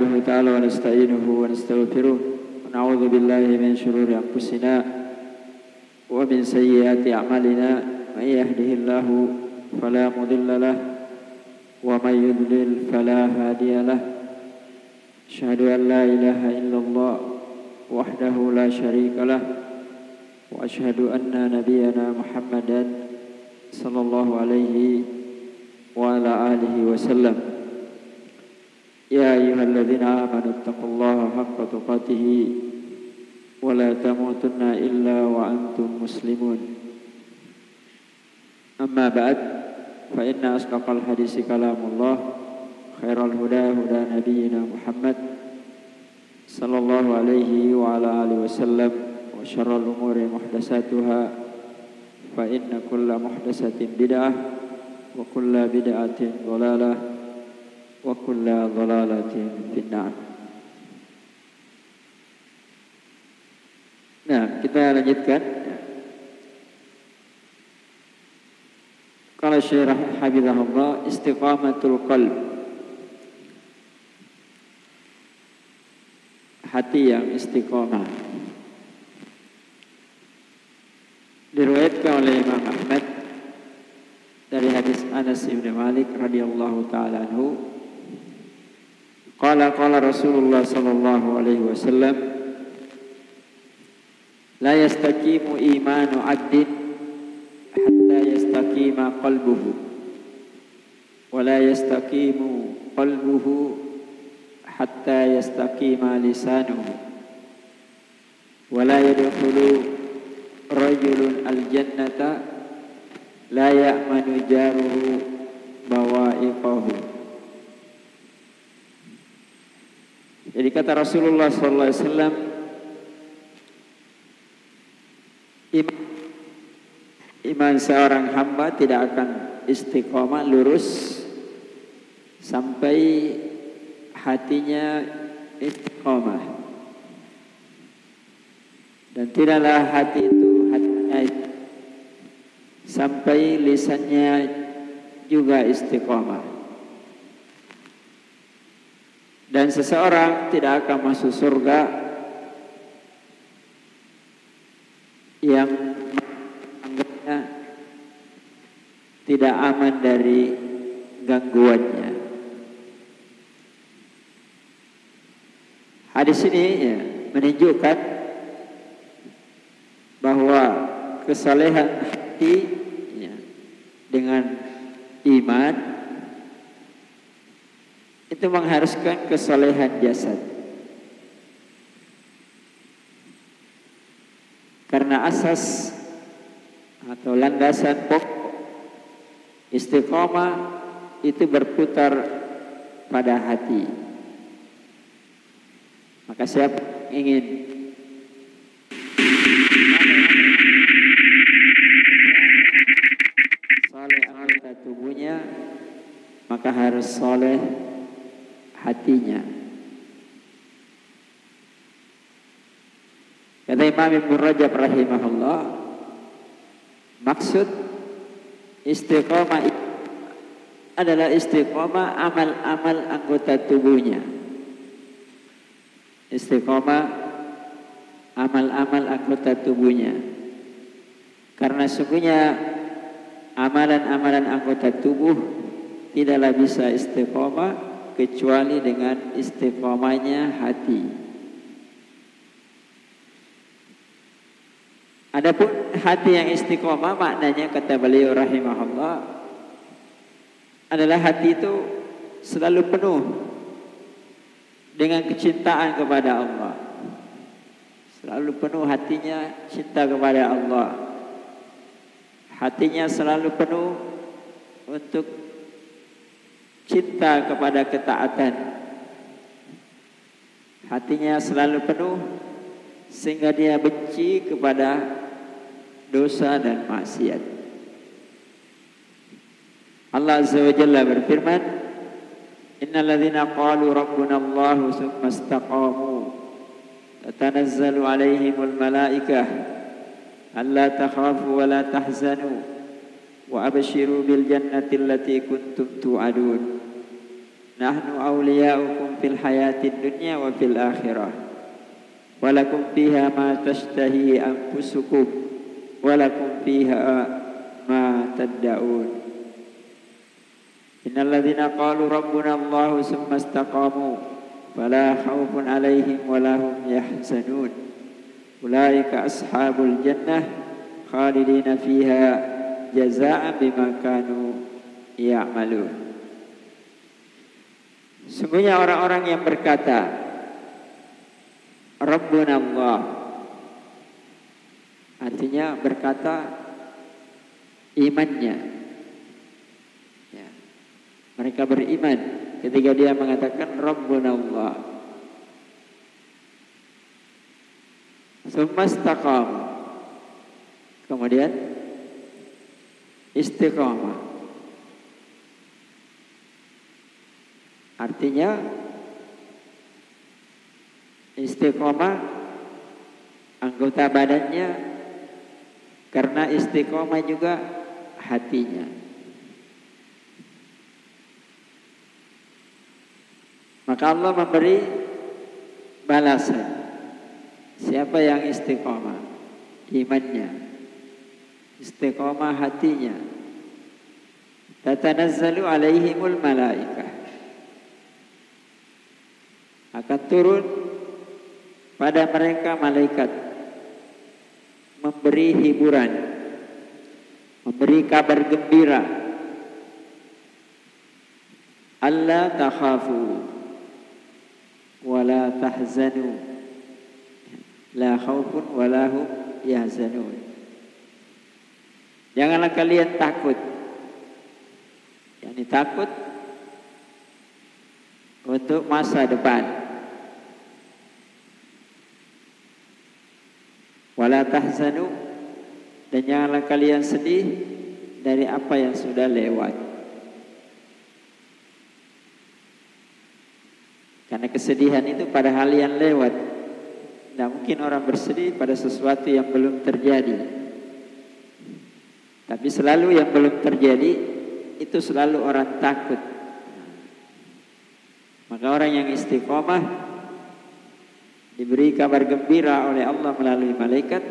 نحمده تعالى ونستعينه ونستغفره ونعوذ بالله من شرور أنفسنا ومن سيئات أعمالنا من يهده الله فلا مضل له ومن يضلل فلا هادي له أشهد أن لا إله إلا الله وحده لا شريك له وأشهد أن نبينا محمدا صلى الله عليه وعلى آله وسلم يا أيها الذين آمنوا اتقوا الله حق تقاته ولا تموتن إلا وأنتم مسلمون أما بعد فإن أصدق الحديث كلام الله خير الهدى هدى نبينا محمد صلى الله عليه وعلى آله وسلم وشر الأمور محدثاتها فإن كل محدثة بدعة وكل بدعة ضلالة وكل ضلالة في النار. Nah, kita lanjutkan. Qala Syekh Habibullah istiqamatul qalb. Hati yang istiqamah. Diriwayatkan oleh Imam Ahmad dari hadis Anas bin Malik radhiyallahu taala anhu. Qala Rasulullah sallallahu alaihi wasallam la yastaqimu imanu 'abdin hatta yastaqima qalbuhu wa la yastaqimu qalbuhu hatta yastaqima lisanuhu wa la yadkhulu rajulun al-jannata la ya'manu jaruhu bawa'iqahu. Jadi kata Rasulullah SAW, iman seorang hamba tidak akan istiqomah lurus sampai hatinya istiqomah, dan tidaklah hati itu sampai lisannya juga istiqomah. Dan seseorang tidak akan masuk surga yang anggapnya tidak aman dari gangguannya. Hadis ini ya, menunjukkan bahwa kesalehan hati ya, dengan iman itu mengharuskan kesolehan jasad. Karena asas atau landasan pokok istiqomah itu berputar pada hati. Maka siapa ingin soleh anggota tubuhnya, maka harus soleh hatinya. Kata Imam Ibnu Rajab rahimahullah, maksud istiqomah adalah istiqomah amal-amal anggota tubuhnya. Istiqomah amal-amal anggota tubuhnya. Karena sungguhnya amalan-amalan anggota tubuh tidaklah bisa istiqomah kecuali dengan istiqomahnya hati. Adapun hati yang istiqomah maknanya kata beliau rahimahullah adalah hati itu selalu penuh dengan kecintaan kepada Allah. Selalu penuh hatinya cinta kepada Allah. Hatinya selalu penuh untuk cinta kepada ketaatan. Hatinya selalu penuh sehingga dia benci kepada dosa dan maksiat. Allah Azza wa Jalla berfirman, innal ladzina qalu rabbuna Allahu tsumma istaqamu tatanazzalu alaihimul malaikah alla takhafu wa la tahzanu wa abshiru bil jannati allati kuntum tu'adun nahnu awliya'ukum fil hayatid dunya wa fil akhirah walakum fiha ma tashtahi anfusukum walakum fiha ma tad'un innal ladzina qalu rabbuna Allahu tsumma istaqamu fala khaufun 'alaihim wa lahum yahzanun ulaika ashabul jannah khalidina fiha jazaa'an bima kanu ya'malun. Sungguhnya orang-orang yang berkata Rabbuna Allah, artinya berkata imannya ya. Mereka beriman ketika dia mengatakan Rabbuna Allah. Tsumma istaqamu, kemudian istiqamah. Artinya istiqomah anggota badannya, karena istiqomah juga hatinya. Maka Allah memberi balasan. Siapa yang istiqomah imannya, istiqomah hatinya, tatanazzalu alaihimul malaikah, akan turun pada mereka malaikat memberi hiburan, memberi kabar gembira. Alla takhafu wa la tahzanu la khaufun wa la hum yahzanun. Janganlah kalian takut. Yani takut untuk masa depan. Wala tahzanu, dan janganlah kalian sedih dari apa yang sudah lewat. Karena kesedihan itu pada hal yang lewat. Tidak mungkin orang bersedih pada sesuatu yang belum terjadi. Tapi selalu yang belum terjadi itu selalu orang takut. Maka orang yang istiqomah diberi kabar gembira oleh Allah melalui malaikat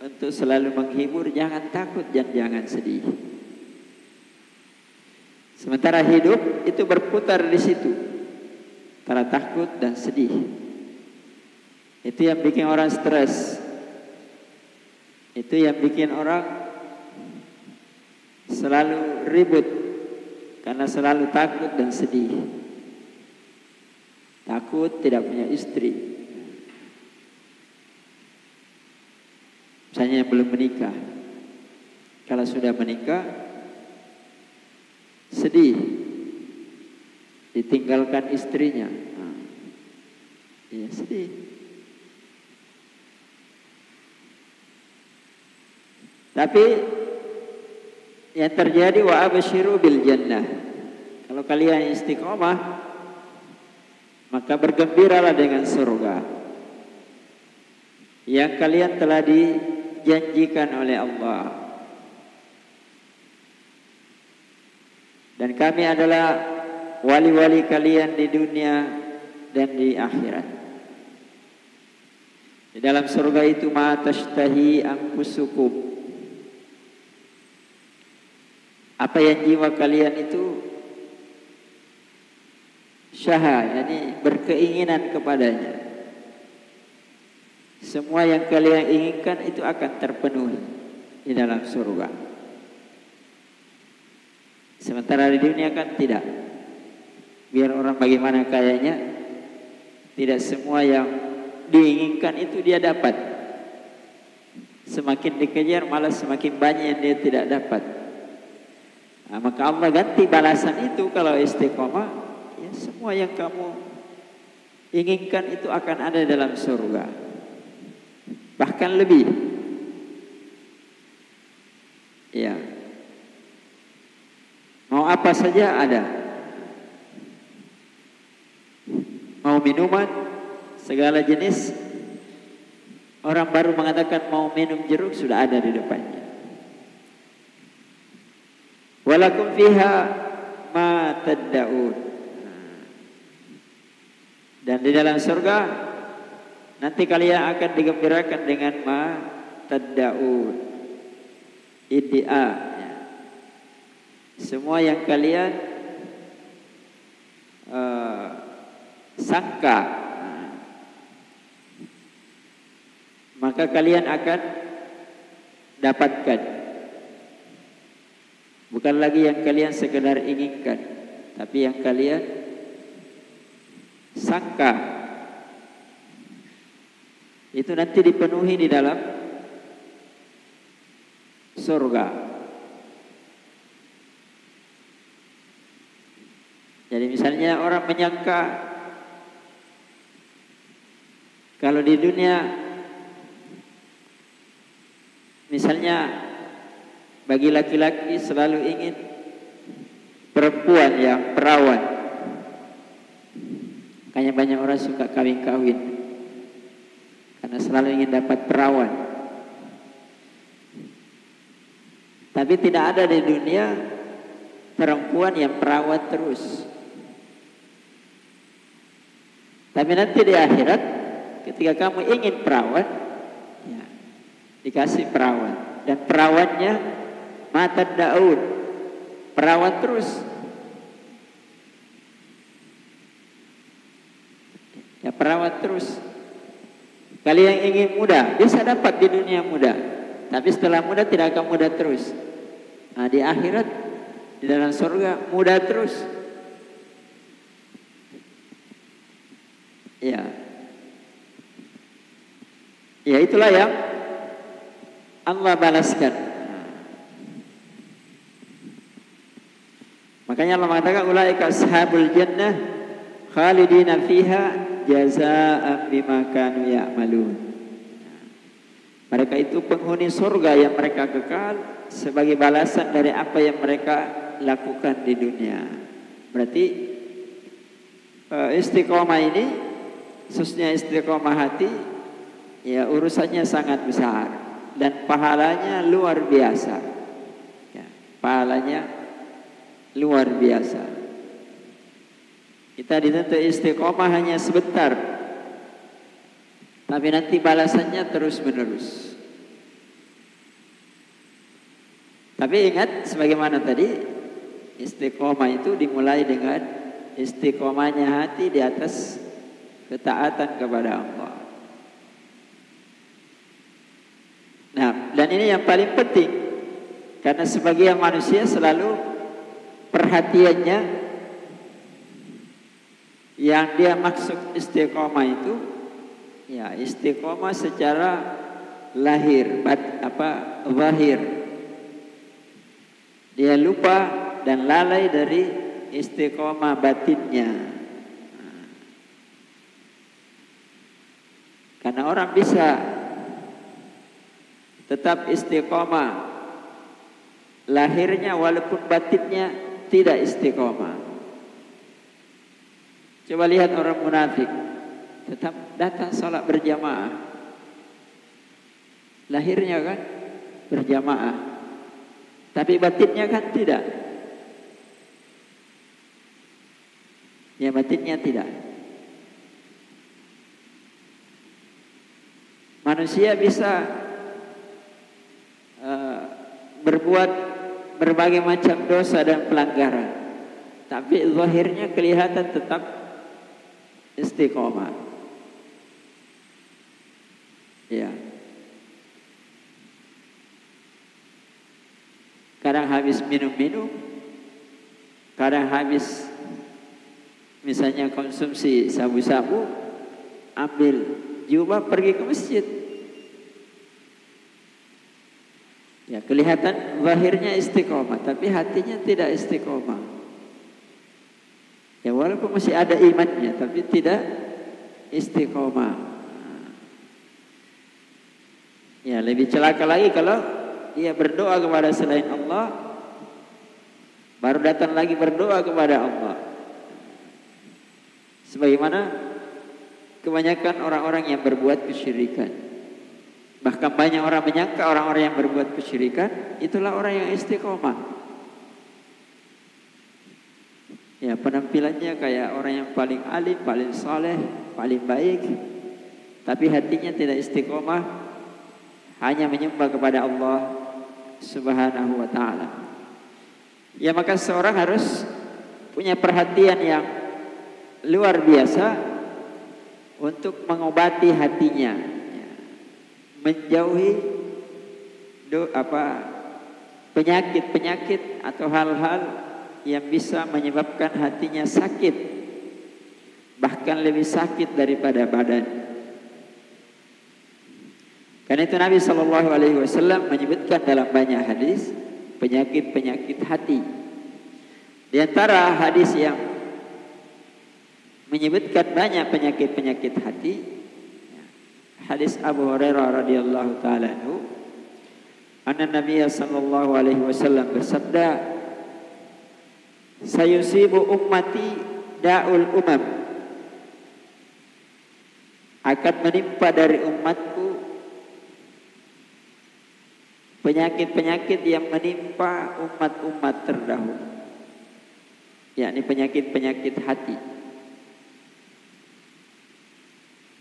untuk selalu menghibur, jangan takut dan jangan sedih. Sementara hidup itu berputar di situ, antara takut dan sedih. Itu yang bikin orang stres. Itu yang bikin orang selalu ribut karena selalu takut dan sedih. Takut tidak punya istri. Misalnya yang belum menikah, kalau sudah menikah sedih ditinggalkan istrinya, ya sedih. Tapi yang terjadi wa absyiru bil jannah, kalau kalian istiqomah maka bergembiralah dengan surga yang kalian telah dijanjikan oleh Allah. Dan kami adalah wali-wali kalian di dunia dan di akhirat. Di dalam surga itu ma tashtahi anfusukum, apa yang jiwa kalian itu syaha, yani berkeinginan kepadanya. Semua yang kalian inginkan itu akan terpenuhi di dalam surga. Sementara di dunia kan tidak. Biar orang bagaimana kayanya, tidak semua yang diinginkan itu dia dapat. Semakin dikejar malah semakin banyak yang dia tidak dapat. Nah, maka Allah ganti balasan itu kalau istiqomah, ya semua yang kamu inginkan itu akan ada dalam surga. Bahkan lebih. Ya. Mau apa saja ada. Mau minuman segala jenis. Orang baru mengatakan mau minum jeruk sudah ada di depannya. Walakum fiha ma tad'un. Dan di dalam surga nanti kalian akan digembirakan dengan ma tad'un, iddia, ya. Semua yang kalian sangka, maka kalian akan dapatkan. Bukan lagi yang kalian sekedar inginkan, tapi yang kalian sangka. Itu nanti dipenuhi di dalam surga. Jadi misalnya orang menyangka kalau di dunia misalnya bagi laki-laki selalu ingin perempuan yang perawan. Makanya banyak orang suka kawin-kawin karena selalu ingin dapat perawan. Tapi tidak ada di dunia perempuan yang perawan terus. Tapi nanti di akhirat ketika kamu ingin perawan, ya, dikasih perawan. Dan perawannya mata Daud, perawan terus. Ya, perawan terus. Kalian ingin muda, bisa dapat di dunia muda. Tapi setelah muda tidak akan muda terus. Nah, di akhirat, di dalam surga muda terus. Ya. Ya, itulah yang Allah balaskan. Makanya Allah mengatakan ulaika ashabul jannah khalidina fiha jazaa'an bima kanu ya'malun. Mereka itu penghuni surga yang mereka kekal sebagai balasan dari apa yang mereka lakukan di dunia. Berarti istiqomah ini, khususnya istiqomah hati, ya urusannya sangat besar dan pahalanya luar biasa. Ya, pahalanya luar biasa. Kita dituntut istiqomah hanya sebentar, tapi nanti balasannya terus menerus. Tapi ingat, sebagaimana tadi, istiqomah itu dimulai dengan istiqomahnya hati di atas ketaatan kepada Allah. Nah, dan ini yang paling penting, karena sebagian manusia selalu perhatiannya yang dia maksud istiqomah itu, ya istiqomah secara lahir, zahir. Dia lupa dan lalai dari istiqomah batinnya. Karena orang bisa tetap istiqomah lahirnya walaupun batinnya tidak istiqomah. Coba lihat orang munafik, tetap datang salat berjamaah, lahirnya kan berjamaah, tapi batinnya kan tidak. Ya, batinnya tidak. Manusia bisa berbuat berbagai macam dosa dan pelanggaran, tapi zahirnya kelihatan tetap istiqomah. Ya. Kadang habis minum-minum, kadang habis misalnya konsumsi sabu-sabu, ambil jubah pergi ke masjid. Ya, kelihatan zahirnya istiqomah, tapi hatinya tidak istiqomah. Ya, walaupun masih ada imannya, tapi tidak istiqomah. Ya, lebih celaka lagi kalau dia berdoa kepada selain Allah, baru datang lagi berdoa kepada Allah. Sebagaimana kebanyakan orang-orang yang berbuat kesyirikan. Bahkan banyak orang menyangka orang-orang yang berbuat kesyirikan itulah orang yang istiqomah. Ya, penampilannya kayak orang yang paling alim, paling saleh, paling baik, tapi hatinya tidak istiqomah, hanya menyembah kepada Allah Subhanahu wa taala. Ya, maka seorang harus punya perhatian yang luar biasa untuk mengobati hatinya, ya, menjauhi penyakit-penyakit atau hal-hal yang bisa menyebabkan hatinya sakit, bahkan lebih sakit daripada badan. Karena itu Nabi Shallallahu Alaihi Wasallam menyebutkan dalam banyak hadis penyakit-penyakit hati. Di antara hadis yang menyebutkan banyak penyakit-penyakit hati, hadis Abu Hurairah radhiyallahu taala anhu, anna Nabi sallallahu alaihi wasallam bersabda, sayusibu ummati da'ul umam, akan menimpa dari umatku penyakit-penyakit yang menimpa umat-umat terdahulu, yakni penyakit-penyakit hati.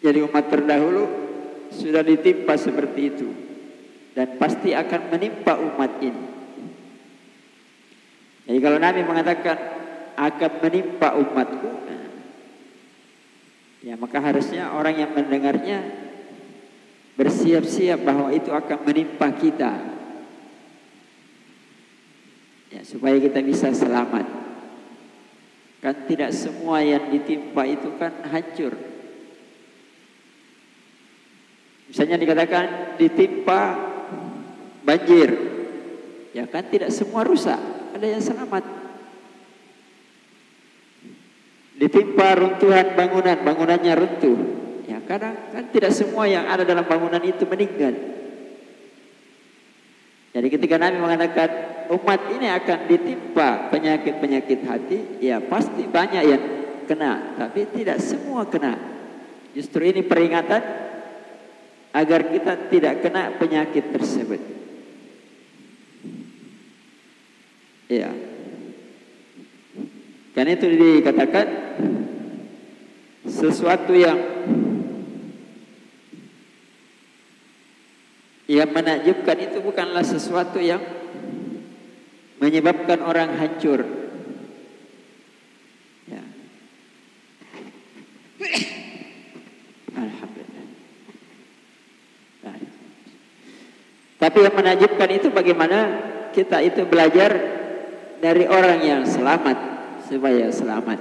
Jadi umat terdahulu sudah ditimpa seperti itu, dan pasti akan menimpa umat ini. Jadi kalau Nabi mengatakan akan menimpa umatku, ya maka harusnya orang yang mendengarnya bersiap-siap bahwa itu akan menimpa kita, ya, supaya kita bisa selamat. Kan tidak semua yang ditimpa itu kan hancur. Misalnya dikatakan ditimpa banjir, ya kan tidak semua rusak, ada yang selamat. Ditimpa runtuhan bangunan, bangunannya runtuh, ya kadang kan tidak semua yang ada dalam bangunan itu meninggal. Jadi ketika Nabi mengatakan umat ini akan ditimpa penyakit-penyakit hati, ya pasti banyak yang kena, tapi tidak semua kena. Justru ini peringatan agar kita tidak kena penyakit tersebut. Ya. Karena itu dikatakan sesuatu yang menakjubkan itu bukanlah sesuatu yang menyebabkan orang hancur. Ya. Alhamdulillah. Tapi yang menakjubkan itu bagaimana kita itu belajar dari orang yang selamat supaya selamat.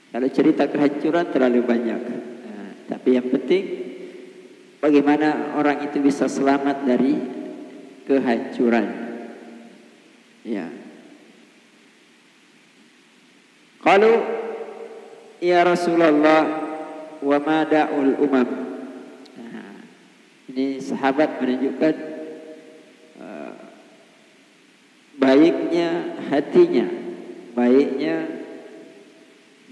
Kalau cerita kehancuran terlalu banyak, nah, tapi yang penting bagaimana orang itu bisa selamat dari kehancuran. Ya. Qalu ya Rasulullah wa ma da'ul umam. Nah, ini sahabat menunjukkan baiknya hatinya, baiknya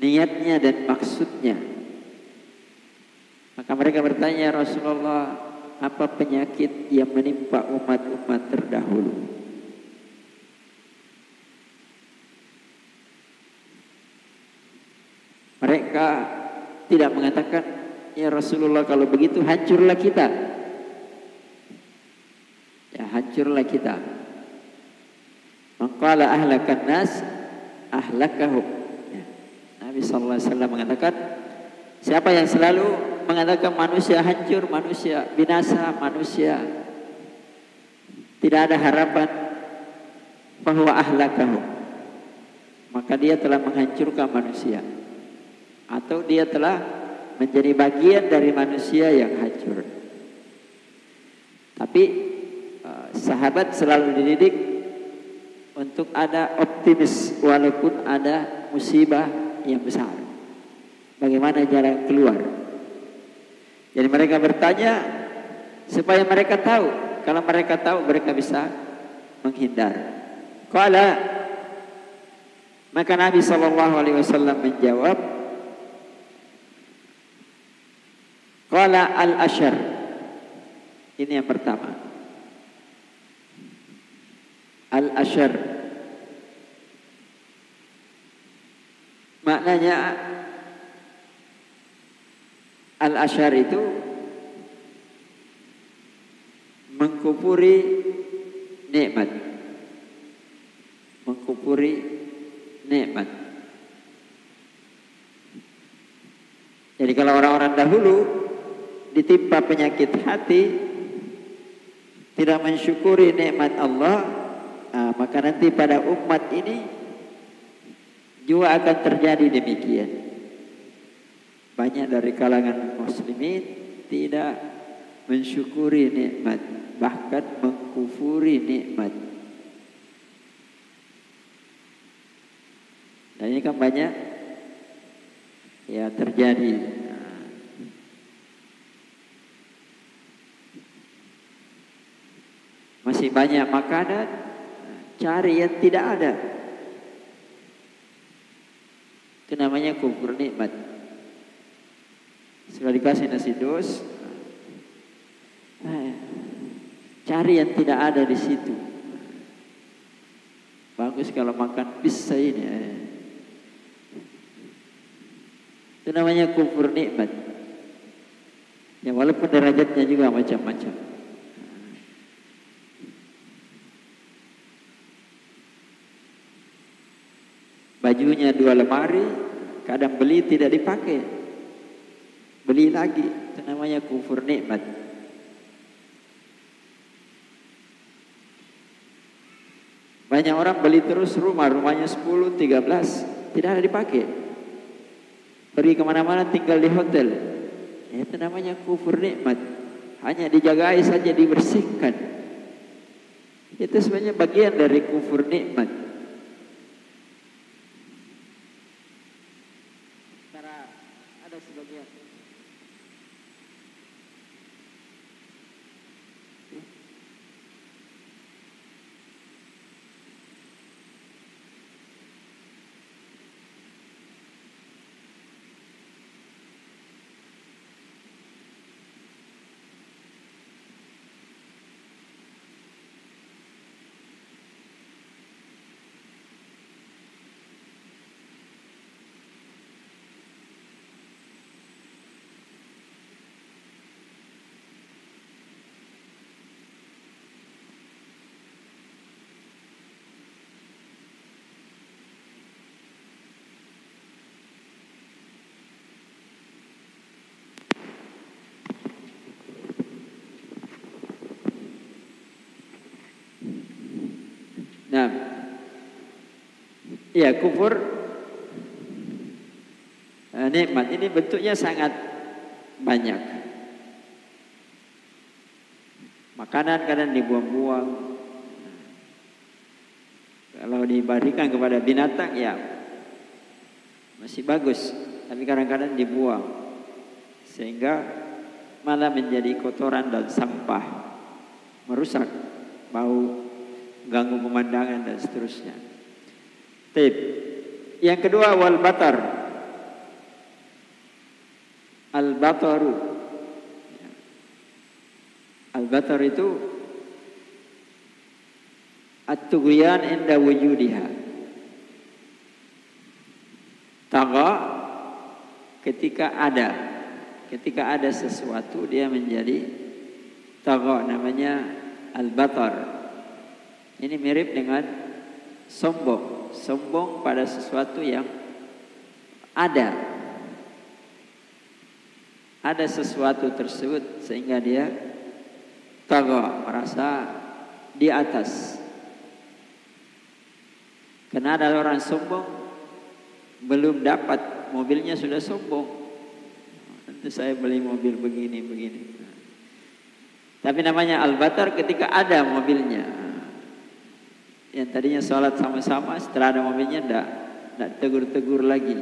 niatnya dan maksudnya. Maka mereka bertanya, Rasulullah, apa penyakit yang menimpa umat-umat terdahulu? Mereka tidak mengatakan, ya Rasulullah kalau begitu hancurlah kita. Ya hancurlah kita. Maqala ahlakan nas ahlakahum. Ya. Nabi SAW mengatakan, siapa yang selalu mengatakan manusia hancur, manusia binasa, manusia tidak ada harapan, bahwa ahlakahum, maka dia telah menghancurkan manusia, atau dia telah menjadi bagian dari manusia yang hancur. Tapi sahabat selalu dididik untuk ada optimis walaupun ada musibah yang besar. Bagaimana jalan keluar? Jadi mereka bertanya supaya mereka tahu. Kalau mereka tahu, mereka bisa menghindar. Qala, maka Nabi SAW menjawab, qala al-ashar. Ini yang pertama. Al-ashar, Maknanya al-asyar itu mengkufuri nikmat. Mengkufuri nikmat. Jadi kalau orang-orang dahulu ditimpa penyakit hati, tidak mensyukuri nikmat Allah, maka nanti pada umat ini juga akan terjadi demikian. Banyak dari kalangan muslimin tidak mensyukuri nikmat, bahkan mengkufuri nikmat. Dan ini kan banyak ya terjadi. Masih banyak makanan, cari yang tidak ada. Itu namanya kufur nikmat. Setelah dikasih nasi dos, cari yang tidak ada di situ. Bagus kalau makan pizza ini. Itu namanya kufur nikmat. Ya walaupun derajatnya juga macam-macam. Bajunya 2 lemari, kadang beli tidak dipakai, beli lagi. Itu namanya kufur nikmat. Banyak orang beli terus rumahnya 10, 13 tidak ada dipakai, pergi kemana-mana tinggal di hotel. Itu namanya kufur nikmat. Hanya dijagai saja, dibersihkan. Itu sebenarnya bagian dari kufur nikmat. Ada sebagian. Nah, ya kufur nikmat ini bentuknya sangat banyak. Makanan kadang dibuang-buang. Kalau diberikan kepada binatang ya masih bagus, tapi kadang-kadang dibuang sehingga malah menjadi kotoran dan sampah, merusak, bau, ganggu pemandangan dan seterusnya. Tip. Yang kedua wal batar. Al bataru. Al batar itu at-tughyan inda wujudiha. Tagha ketika ada sesuatu dia menjadi tagha, namanya al batar. Ini mirip dengan sombong pada sesuatu yang ada sesuatu tersebut sehingga dia tagha, merasa di atas. Karena ada orang sombong, belum dapat mobilnya sudah sombong. Nanti saya beli mobil begini. Tapi namanya al-batar ketika ada mobilnya. Yang tadinya sholat sama-sama, setelah ada mobilnya tidak tegur-tegur lagi,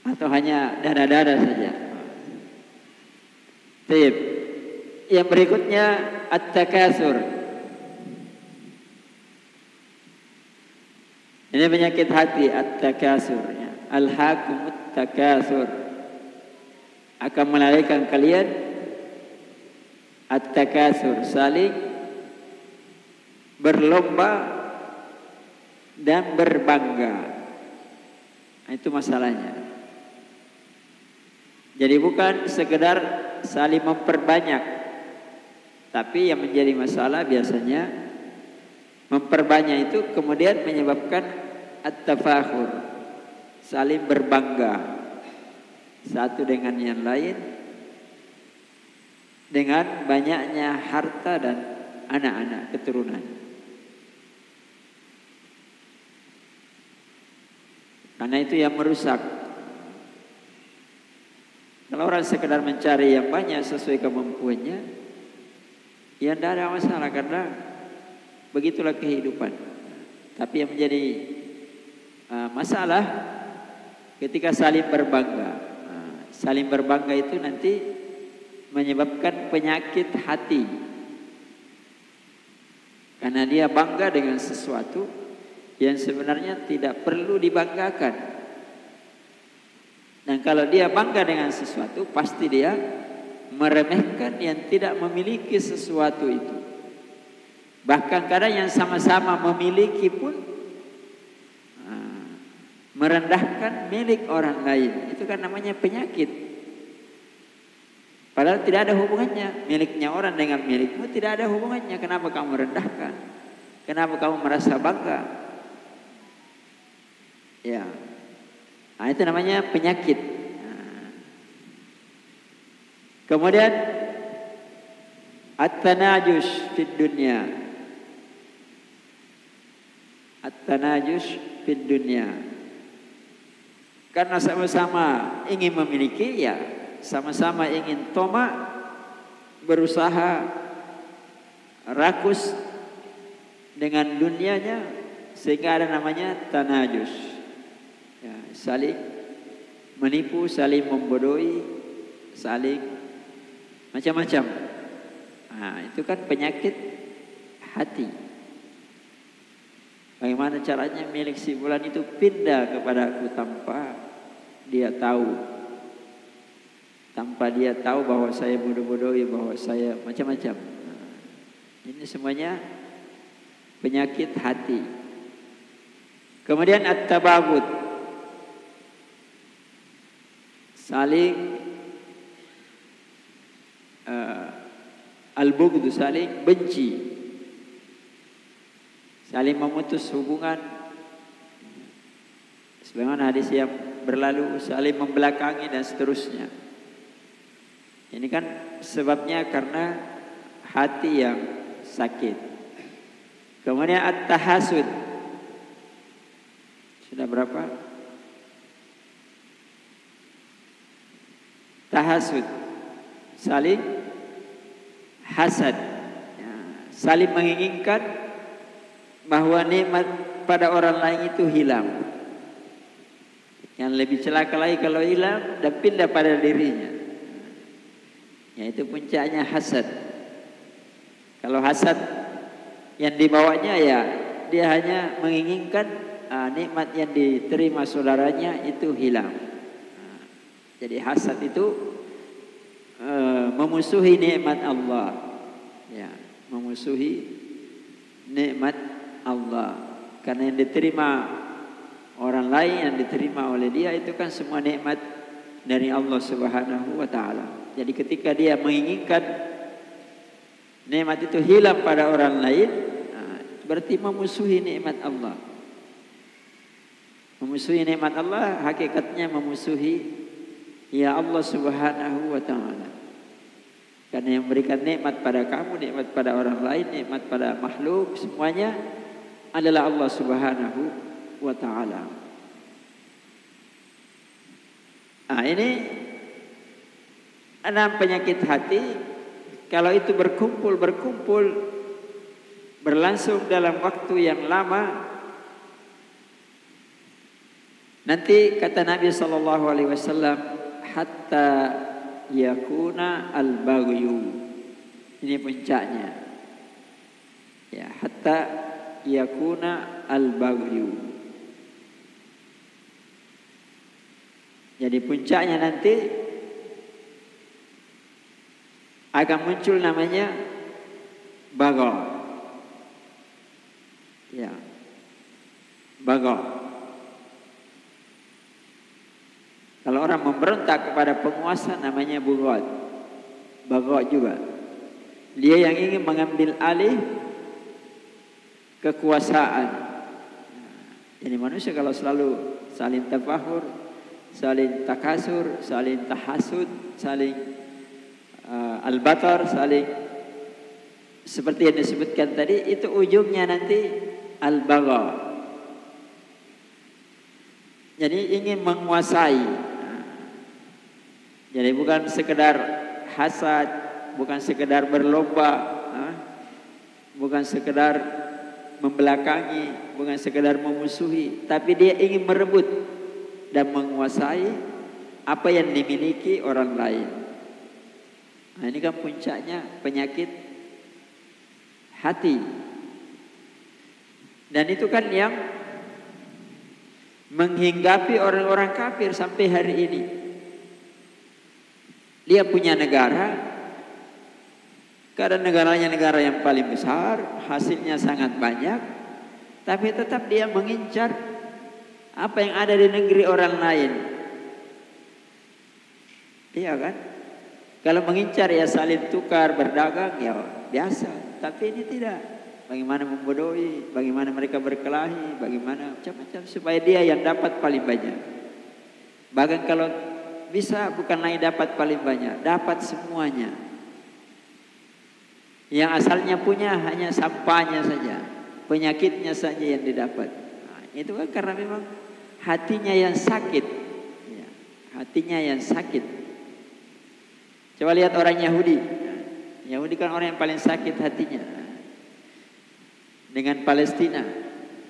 atau hanya dada-dada saja. Tip. Yang berikutnya at-takatsur. Ini penyakit hati, at-takatsur. Al-hakumut takatsur, akan melalaikan kalian at-takatsur, saling berlomba dan berbangga. Nah, itu masalahnya. Jadi bukan sekedar saling memperbanyak, tapi yang menjadi masalah biasanya memperbanyak itu kemudian menyebabkan at-tafakhur, saling berbangga satu dengan yang lain dengan banyaknya harta dan anak-anak keturunan. Karena itu yang merusak. Kalau orang sekedar mencari yang banyak sesuai kemampuannya, ya tidak ada masalah karena begitulah kehidupan. Tapi yang menjadi masalah ketika saling berbangga. Saling berbangga itu nanti menyebabkan penyakit hati. Karena dia bangga dengan sesuatu yang sebenarnya tidak perlu dibanggakan. Dan kalau dia bangga dengan sesuatu, pasti dia meremehkan yang tidak memiliki sesuatu itu. Bahkan kadang yang sama-sama memiliki pun merendahkan milik orang lain. Itu kan namanya penyakit. Padahal tidak ada hubungannya. Miliknya orang dengan milikmu tidak ada hubungannya. Kenapa kamu merendahkan? Kenapa kamu merasa bangga? Ya, nah, itu namanya penyakit. Nah. Kemudian at-tanajus fid dunya. At-tanajus fid dunya. Karena sama-sama ingin memiliki, ya sama-sama ingin tamak, berusaha rakus dengan dunianya, sehingga ada namanya tanajus. Ya, saling menipu, saling membodohi, saling macam-macam. Nah, itu kan penyakit hati. Bagaimana caranya milik si fulan itu pindah kepada aku tanpa dia tahu. Tanpa dia tahu bahwa saya bodoh-bodohi, bahwa saya macam-macam. Nah, ini semuanya penyakit hati. Kemudian at-tabaghut. Saling al-bughd, saling benci, saling memutus hubungan. Sebagaimana hadis yang berlalu, saling membelakangi dan seterusnya. Ini kan sebabnya karena hati yang sakit. Kemudian at-tahasud. Sudah berapa? Tahasud, saling hasad, ya, saling menginginkan bahwa nikmat pada orang lain itu hilang. Yang lebih celaka lagi kalau hilang dan pindah pada dirinya. Yaitu puncaknya hasad. Kalau hasad yang dibawanya, ya dia hanya menginginkan nikmat yang diterima saudaranya itu hilang. Jadi hasad itu memusuhi nikmat Allah, ya, memusuhi nikmat Allah. Karena yang diterima orang lain, yang diterima oleh dia itu kan semua nikmat dari Allah Subhanahu wa taala. Jadi ketika dia menginginkan nikmat itu hilang pada orang lain, berarti memusuhi nikmat Allah. Memusuhi nikmat Allah hakikatnya memusuhi ya Allah Subhanahu wa ta'ala. Karena yang memberikan nikmat pada kamu, nikmat pada orang lain, nikmat pada makhluk, semuanya adalah Allah Subhanahu wa ta'ala. Nah, ini 6 penyakit hati. Kalau itu berkumpul berlangsung dalam waktu yang lama, nanti kata Nabi SAW, hatta yakuna al-baghyu. Ini puncaknya. Ya, hatta yakuna al-baghyu. Jadi puncaknya nanti akan muncul namanya bagha. Ya. Bagha. Kalau orang memberontak kepada penguasa namanya bughat. Bagha juga. Dia yang ingin mengambil alih kekuasaan. Jadi manusia kalau selalu saling tafahur, saling takasur, saling tahasud, saling al-batar, saling seperti yang disebutkan tadi, itu ujungnya nanti al-bagha. Jadi ingin menguasai. Jadi bukan sekedar hasad, bukan sekedar berlomba, bukan sekedar membelakangi, bukan sekedar memusuhi, tapi dia ingin merebut dan menguasai apa yang dimiliki orang lain. Nah, ini kan puncaknya penyakit hati. Dan itu kan yang menghinggapi orang-orang kafir sampai hari ini. Dia punya negara, karena negaranya negara yang paling besar, hasilnya sangat banyak, tapi tetap dia mengincar apa yang ada di negeri orang lain. Iya kan? Kalau mengincar ya saling tukar, berdagang ya biasa, tapi ini tidak. Bagaimana membodohi, bagaimana mereka berkelahi, bagaimana macam-macam supaya dia yang dapat paling banyak. Bahkan kalau bisa bukan lagi dapat paling banyak, dapat semuanya. Yang asalnya punya hanya sampahnya saja, penyakitnya saja yang didapat. Nah, itu kan karena memang hatinya yang sakit. Ya, hatinya yang sakit. Coba lihat orang Yahudi. Yahudi kan orang yang paling sakit hatinya. Dengan Palestina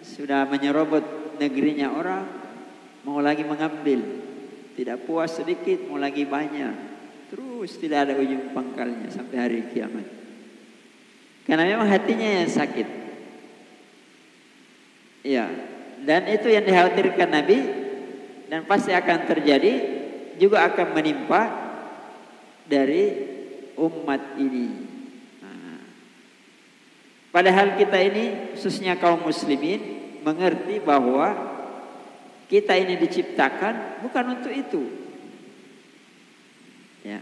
sudah menyerobot negerinya orang, mau lagi mengambil, tidak puas sedikit, mau lagi banyak, terus tidak ada ujung pangkalnya sampai hari kiamat. Karena memang hatinya yang sakit. Ya, dan itu yang dikhawatirkan Nabi, dan pasti akan terjadi, juga akan menimpa dari umat ini. Padahal kita ini, khususnya kaum muslimin, mengerti bahwa kita ini diciptakan bukan untuk itu. Ya,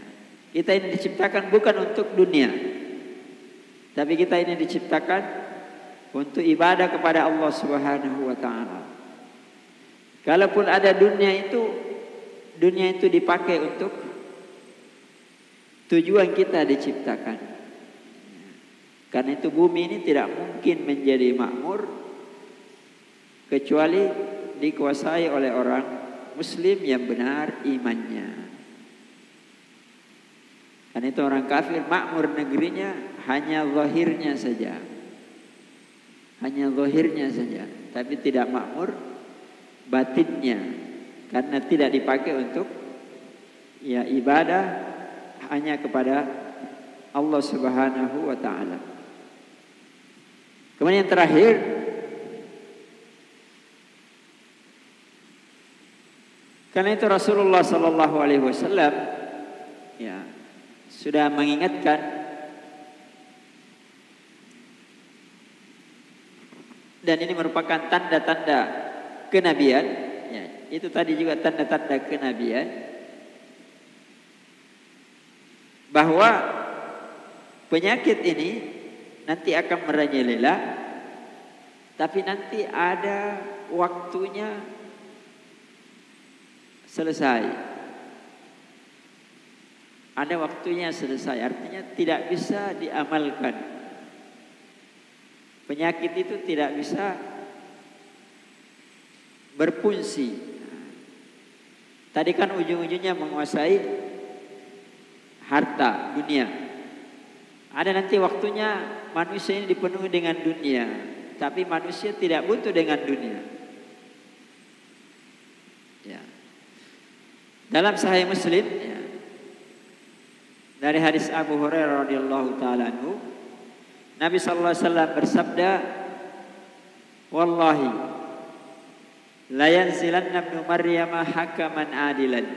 kita ini diciptakan bukan untuk dunia, tapi kita ini diciptakan untuk ibadah kepada Allah Subhanahu wa taala. Kalaupun ada dunia itu dipakai untuk tujuan kita diciptakan. Karena itu bumi ini tidak mungkin menjadi makmur kecuali dikuasai oleh orang muslim yang benar imannya. Karena itu orang kafir makmur negerinya hanya zahirnya saja. Hanya zahirnya saja, tapi tidak makmur batinnya. Karena tidak dipakai untuk ya ibadah hanya kepada Allah Subhanahu wa taala. Kemudian yang terakhir, karena itu Rasulullah sallallahu alaihi wasallam ya sudah mengingatkan dan ini merupakan tanda-tanda kenabian ya, itu tadi juga tanda-tanda kenabian bahwa penyakit ini nanti akan merajalela, tapi nanti ada waktunya selesai. Ada waktunya selesai, artinya tidak bisa diamalkan. Penyakit itu tidak bisa berfungsi. Tadi kan ujung-ujungnya menguasai harta dunia. Ada nanti waktunya manusia ini dipenuhi dengan dunia, tapi manusia tidak butuh dengan dunia. Ya. Dalam Sahih Muslim ya, dari hadis Abu Hurairah radhiyallahu taala anhu, Nabi sallallahu alaihi wasallam bersabda, "Wallahi la yanzilanna ibnu Maryam hakaman adilan."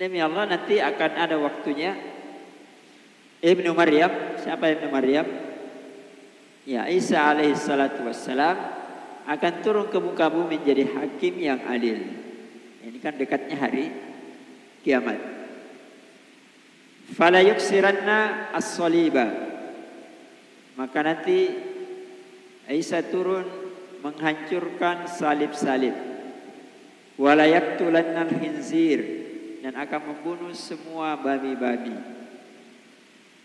Demi Allah nanti akan ada waktunya Ibnu Maryam, siapa Ibnu Maryam? Ya, Isa alaihi salatu wassalam akan turun ke muka bumi menjadi hakim yang adil. Ini kan dekatnya hari kiamat. Fala yuksiranna as-saliba. Maka nanti Isa turun menghancurkan salib-salib. Wala yaqtulanna al-khinzir, dan akan membunuh semua babi-babi.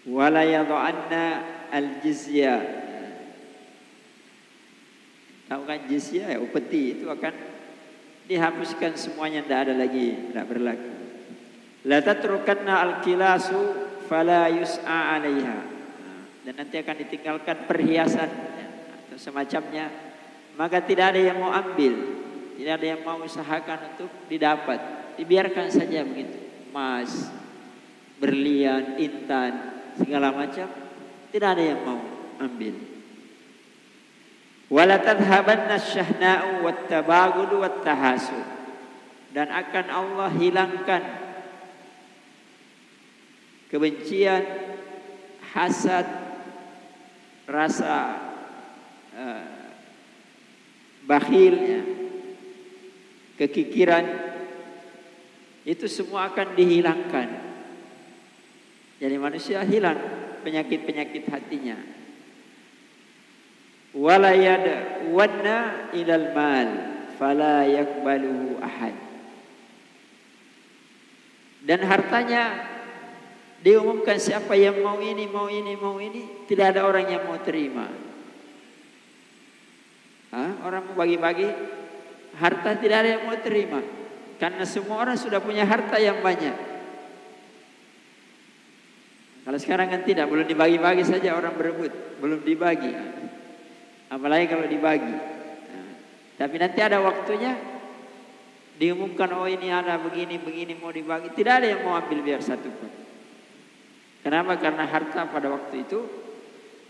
Wala yadha'anna al-jizya. Tahu kan jizya ya, upeti itu akan dihapuskan semuanya, tidak ada lagi, tidak berlaku. La tatrukanna al-kilasu fala yus'a 'alaiha. Dan nanti akan ditinggalkan perhiasan atau semacamnya, maka tidak ada yang mau ambil, tidak ada yang mau usahakan untuk didapat. Dibiarkan saja begitu. Emas, berlian, intan, segala macam, tidak ada yang mau ambil. Wala tadhhabanna asy-syahna'u wat-tabaghud wat-tahasud. Dan akan Allah hilangkan kebencian, hasad, rasa bakhil, kekikiran, itu semua akan dihilangkan. Jadi manusia hilang penyakit-penyakit hatinya. Wala yad'wanna ilal mal fala yakbaluhu ahad. Dan hartanya diumumkan, siapa yang mau ini, mau ini, mau ini, tidak ada orang yang mau terima. Orang mau bagi-bagi harta, tidak ada yang mau terima, karena semua orang sudah punya harta yang banyak. Kalau sekarang kan tidak, belum dibagi-bagi saja orang berebut, belum dibagi, apalagi kalau dibagi. Tapi nanti ada waktunya diumumkan, oh ini ada begini mau dibagi, tidak ada yang mau ambil biar satu pun. Kenapa? Karena harta pada waktu itu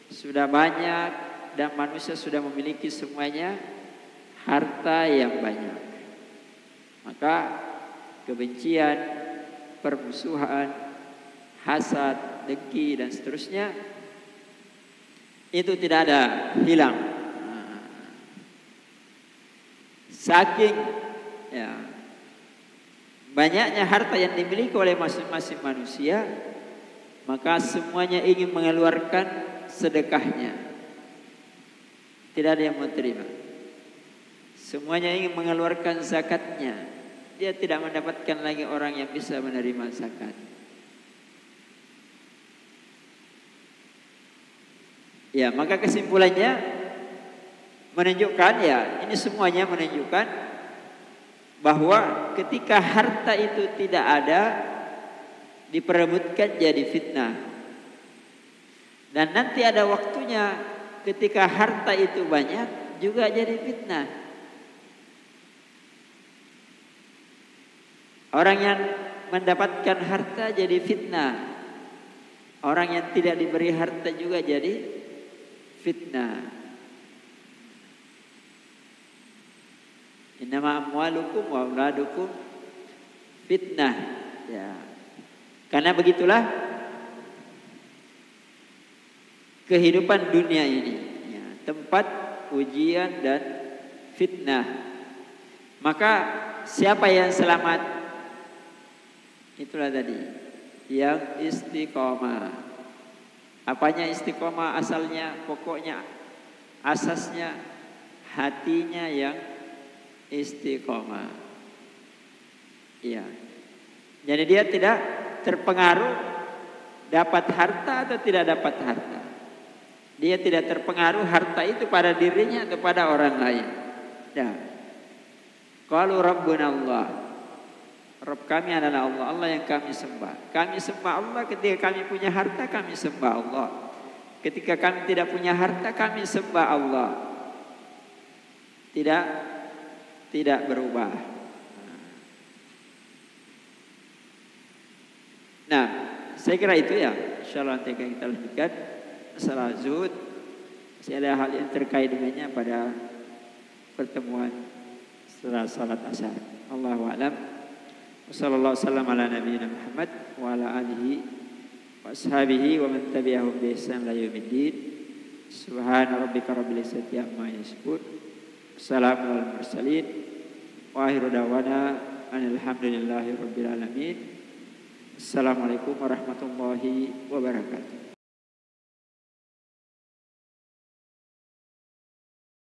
sudah banyak dan manusia sudah memiliki semuanya harta yang banyak. Maka kebencian, permusuhan, hasad, dengki dan seterusnya itu tidak ada, hilang. Saking banyaknya harta yang dimiliki oleh masing-masing manusia, maka semuanya ingin mengeluarkan sedekahnya. Tidak ada yang mau terima. Semuanya ingin mengeluarkan zakatnya. Dia tidak mendapatkan lagi orang yang bisa menerima zakat. Ya, maka kesimpulannya menunjukkan, ini semuanya menunjukkan bahwa ketika harta itu tidak ada, diperebutkan jadi fitnah. Dan nanti ada waktunya ketika harta itu banyak juga jadi fitnah. Orang yang mendapatkan harta jadi fitnah. Orang yang tidak diberi harta juga jadi fitnah. Innama amwalukum wa auladukum fitnah. Ya. Karena begitulah kehidupan dunia ini, tempat ujian dan fitnah. Maka siapa yang selamat? Itulah tadi, yang istiqomah. Apanya istiqomah? Asalnya, pokoknya, asasnya hatinya yang istiqomah. Iya. Jadi dia tidak terpengaruh dapat harta atau tidak dapat harta. Dia tidak terpengaruh harta itu pada dirinya atau pada orang lain. Ya. Qalu Rabbuna Allah. Rabb kami adalah Allah, Allah yang kami sembah. Kami sembah Allah ketika kami punya harta, kami sembah Allah. Ketika kami tidak punya harta, kami sembah Allah. Tidak berubah. Nah, saya kira itu ya. Insyaallah nanti akan kita lanjutkan masalah zuhud. Masih ada hal yang terkait dengannya pada pertemuan setelah salat asar. Allahu a'lam. Wassallallahu wasallam ala nabiyina Muhammad wa ala alihi wa ashabihi wa man tabi'ahum bi ihsan ila yaumiddin. Subhana rabbika rabbil izzati amma yasifun. Assalamualaikum warahmatullahi wabarakatuh. Wa akhiru da'wana alhamdulillahi rabbil alamin. Assalamualaikum warahmatullahi wabarakatuh.